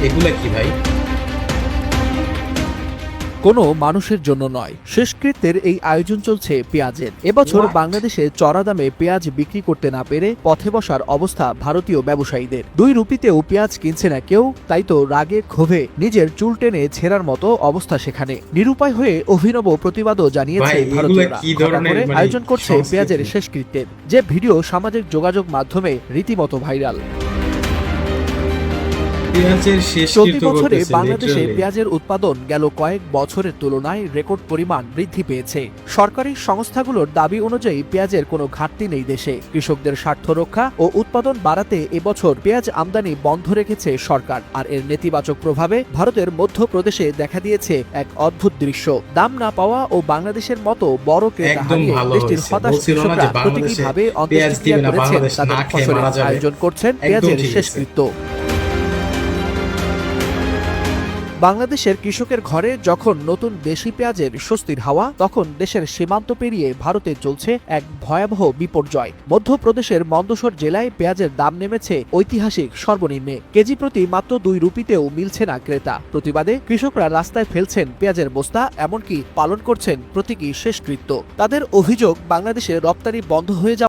এগুলা কি ভাই? কোনো মানুষের জন্য নয়, শেষকৃত্যের এই আয়োজন চলছে পেঁয়াজের। এবছর বাংলাদেশে চড়া দামে পেঁয়াজ বিক্রি করতে না পেরে পথে বসার অবস্থা ভারতীয় ব্যবসায়ীদের। 2 রুপিতেও পেঁয়াজ কিনছে না কেউ, তাই তো রাগে ক্ষোভে নিজের চুল টেনে ছেঁড়ার মতো অবস্থা সেখানে। নিরুপায় হয়ে অভিনব প্রতিবাদও জানিয়েছে ভাই, এগুলা ভারতীয়রা। কি হঠাৎ ধরনের করে আয়োজন করছে সংস্কৃতি? পেঁয়াজের শেষকৃত্যের, যে ভিডিও সামাজিক যোগাযোগ মাধ্যমে রীতিমতো ভাইরাল। পেঁয়াজের শেষ চলতি বছরে করতেছে বাংলাদেশে literally। পেঁয়াজের উৎপাদন গেল কয়েক বছরের তুলনায় রেকর্ড পরিমাণ বৃদ্ধি পেয়েছে। সরকারি সংস্থাগুলোর দাবি অনুযায়ী পেঁয়াজের কোনো ঘাটতি নেই দেশে। কৃষকদের স্বার্থ রক্ষা ও উৎপাদন বাড়াতে এবছর পেঁয়াজ আমদানি বন্ধ রেখেছে সরকার। আর এর নেতিবাচক প্রভাবে ভারতের মধ্যপ্রদেশে দেখা দিয়েছে এক অদ্ভুত দৃশ্য। দাম না পাওয়া ও বাংলাদেশের মতো বড় ক্রেতা একদম হারিয়ে ভালো দেশটির হয়েছে। হতাশ বলছিল না কৃষকরা যে বাংলাদেশে প্রতীকীভাবে পেঁয়াজ অন্ত্যেষ্টিক্রিয়া দিবে না, করেছেন বাংলাদেশ তাদের না খেয়ে ফসলের। মারা যাবে। আয়োজন করছেন একদম পেঁয়াজের ঠিক আছে। শেষকৃত্য। বাংলাদেশের কৃষকের ঘরে যখন নতুন দেশি পেঁয়াজের স্বস্তির হাওয়া, তখন দেশের সীমান্ত পেরিয়ে ভারতে চলছে এক ভয়াবহ বিপর্যয়। মধ্যপ্রদেশের মন্দসর জেলায় পেঁয়াজের দাম নেমেছে ঐতিহাসিক সর্বনিম্নে। কেজি প্রতি মাত্র 2 রুপিতেও মিলছে না ক্রেতা। প্রতিবাদে কৃষকরা রাস্তায় ফেলছেন পেঁয়াজের বস্তা, এমনকি পালন করছেন প্রতীকী শেষকৃত্য। তাদের অভিযোগ, বাংলাদেশে রপ্তানি বন্ধ হয়ে যাওয়া